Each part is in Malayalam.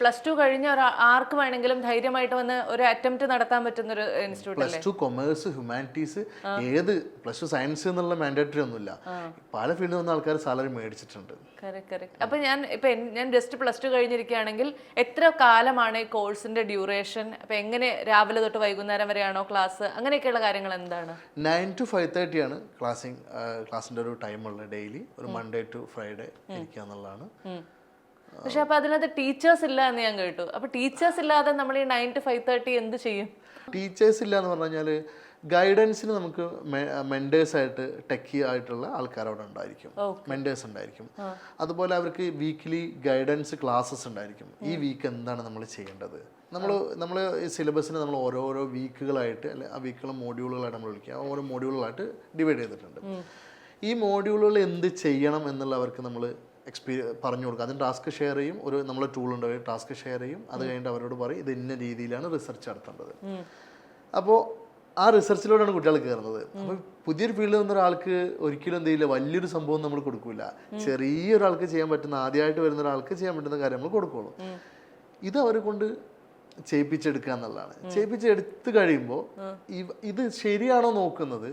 +2 കഴിഞ്ഞ ആർക്ക് വേണമെങ്കിലും ധൈര്യമായിട്ട് വന്ന് ഒരു അറ്റംപ്റ്റ് നടത്താൻ പറ്റുന്ന ഒരു ഇൻസ്റ്റിറ്റ്യൂട്ട് അല്ലേ? +2 കൊമേഴ്സ്, ഹ്യൂമാനിറ്റീസ്, ഏത് +2 സയൻസ് എന്നുള്ള മാൻഡേറ്ററി ഒന്നുമില്ല. പല ഫീൽഡിൽ വന്ന ആൾക്കാർ സാലറി മേടിച്ചിട്ടുണ്ട്. അപ്പൊ ഞാൻ ജസ്റ്റ് +2 കഴിഞ്ഞിരിക്കുകയാണെങ്കിൽ എത്ര കാലമാണ് ഈ കോഴ്സിന്റെ ഡ്യൂറേഷൻ? അപ്പൊ എങ്ങനെ രാവിലെ തൊട്ട് വൈകുന്നേരം വരെയാണോ ക്ലാസ്? അങ്ങനെയൊക്കെയുള്ള കാര്യങ്ങൾ എന്താണ്? 9 to 5:30 ആണ് ക്ലാസ്സിന്റെ ഒരു ടൈമുള്ള ഡെയിലി. ഒരു മൺഡേ ടു ഫ്രൈഡേ ഇരിക്കുക എന്നുള്ളതാണ്. പക്ഷെ അപ്പൊ അതിനകത്ത് ടീച്ചേഴ്സ് ഇല്ല എന്ന് ഞാൻ കേട്ടു. അപ്പൊ ടീച്ചേഴ്സ് ഇല്ലാതെ നമ്മൾ ഈ 9 to 5:30 എന്ത് ചെയ്യും? ടീച്ചേഴ്സ് ഇല്ല എന്ന് പറഞ്ഞു കഴിഞ്ഞാൽ ഗൈഡൻസിന് നമുക്ക് മെൻറ്റേഴ്സ് ആയിട്ട് ടെക്കി ആയിട്ടുള്ള ആൾക്കാർ അവിടെ ഉണ്ടായിരിക്കും, മെൻറ്റേഴ്സ് ഉണ്ടായിരിക്കും. അതുപോലെ അവർക്ക് വീക്കിലി ഗൈഡൻസ് ക്ലാസ്സസ് ഉണ്ടായിരിക്കും. ഈ വീക്ക് എന്താണ് നമ്മൾ ചെയ്യേണ്ടത്, നമ്മൾ സിലബസിന് നമ്മൾ ഓരോരോ വീക്കുകളായിട്ട് അല്ലെ ആ വീക്കുകൾ മോഡ്യൂളുകളായിട്ട് നമ്മൾ വിളിക്കുക, ഓരോ മോഡ്യൂളുകളായിട്ട് ഡിവൈഡ് ചെയ്തിട്ടുണ്ട്. ഈ മോഡ്യൂളുകൾ എന്ത് ചെയ്യണം എന്നുള്ള അവർക്ക് നമ്മൾ പറഞ്ഞു കൊടുക്കുക. അതിന് ടാസ്ക് ഷെയർ ചെയ്യും. നമ്മളെ ടൂൾ ഉണ്ട്, ടാസ്ക് ഷെയർ ചെയ്യും. അത് കഴിഞ്ഞിട്ട് അവരോട് പറയും ഇത് ഇന്ന രീതിയിലാണ് റിസർച്ച് നടത്തേണ്ടത്. അപ്പോൾ ആ റിസർച്ചിലൂടെയാണ് കുട്ടികൾ കയറുന്നത്. അപ്പോൾ പുതിയൊരു ഫീൽഡിൽ വന്ന ഒരാൾക്ക് ഒരിക്കലും എന്ത് ചെയ്യില്ല, വലിയൊരു സംഭവം നമ്മൾ കൊടുക്കില്ല. ചെറിയൊരാൾക്ക് ചെയ്യാൻ പറ്റുന്ന, ആദ്യമായിട്ട് വരുന്ന ഒരാൾക്ക് ചെയ്യാൻ പറ്റുന്ന കാര്യം നമ്മൾ കൊടുക്കുള്ളൂ. ഇത് അവരെ കൊണ്ട് ചെയ്യിപ്പിച്ചെടുക്കുക എന്നുള്ളതാണ്. ചെയ്യിപ്പിച്ചെടുത്ത് കഴിയുമ്പോൾ ഇത് ശരിയാണോ നോക്കുന്നത്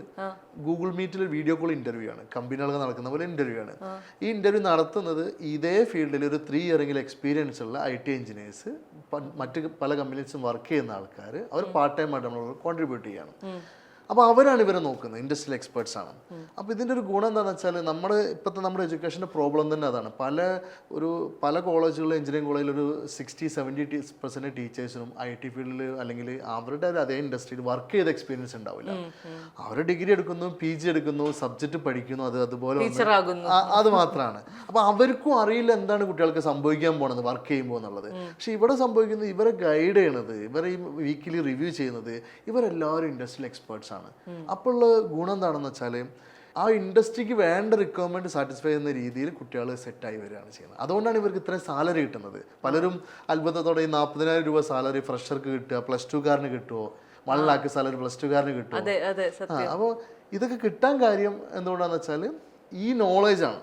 ഗൂഗിൾ മീറ്റിൽ വീഡിയോ കോൾ ഇന്റർവ്യൂ ആണ്. കമ്പനികൾക്ക് നടക്കുന്ന പോലെ ഇന്റർവ്യൂ ആണ്. ഈ ഇന്റർവ്യൂ നടത്തുന്നത് ഇതേ ഫീൽഡിൽ ഒരു 3 ഇയറെങ്കിലും എക്സ്പീരിയൻസ് ഉള്ള IT എഞ്ചിനീയേഴ്സ്, മറ്റ് പല കമ്പനീസും വർക്ക് ചെയ്യുന്ന ആൾക്കാർ, അവർ പാർട്ട് ടൈം ആയിട്ട് നമ്മൾ കോൺട്രിബ്യൂട്ട് ചെയ്യണം. അപ്പോൾ അവരാണ് ഇവരെ നോക്കുന്നത്, ഇൻഡസ്ട്രിയൽ എക്സ്പേർട്സ് ആണ്. അപ്പോൾ ഇതിൻ്റെ ഒരു ഗുണം എന്താണെന്ന് വെച്ചാൽ നമ്മുടെ എഡ്യൂക്കേഷൻ്റെ പ്രോബ്ലം തന്നെ അതാണ്. പല കോളേജുകളിലും എഞ്ചിനീയറിംഗ് കോളേജിൽ ഒരു 60-70% ടീച്ചേഴ്സിനും IT ഫീൽഡിൽ അല്ലെങ്കിൽ അവരുടെ അതേ ഇൻഡസ്ട്രിയിൽ വർക്ക് ചെയ്ത എക്സ്പീരിയൻസ് ഉണ്ടാവില്ല. അവർ ഡിഗ്രി എടുക്കുന്നു, PG എടുക്കുന്നു, സബ്ജക്റ്റ് പഠിക്കുന്നു, അതുപോലെ അത് മാത്രമാണ്. അപ്പോൾ അവർക്കും അറിയില്ല എന്താണ് കുട്ടികൾക്ക് സംഭവിക്കാൻ പോണത് വർക്ക് ചെയ്യുമ്പോൾ എന്നുള്ളത്. പക്ഷെ ഇവിടെ സംഭവിക്കുന്നത്, ഇവരെ ഗൈഡ് ചെയ്യണത്, ഇവരെ ഈ വീക്കിലി റിവ്യൂ ചെയ്യുന്നത് ഇവരെല്ലാവരും ഇൻഡസ്ട്രിയൽ എക്സ്പേർട്സ് ആണ്. അപ്പോൾ ഉള്ള ഗുണം എന്താണെന്ന് വെച്ചാൽ ആ ഇൻഡസ്ട്രിക്ക് വേണ്ട റിക്വയർമെന്റ് സാറ്റിസ്ഫൈ ചെയ്യുന്ന രീതിയിൽ കുട്ടികൾ സെറ്റായി വരികയാണ് ചെയ്യുന്നത്. അതുകൊണ്ടാണ് ഇവർക്ക് ഇത്രയും സാലറി കിട്ടുന്നത്. പലരും അത്ഭുതത്തോടെ ഈ 40,000 രൂപ സാലറി ഫ്രഷർക്ക് കിട്ടുക, +2കാരന് കിട്ടുമോ, 1 lakh സാലറി +2കാരന് കിട്ടുമോ? അപ്പോൾ ഇതൊക്കെ കിട്ടാൻ കാര്യം എന്തുകൊണ്ടാണെന്ന് വെച്ചാൽ ഈ നോളേജാണ്.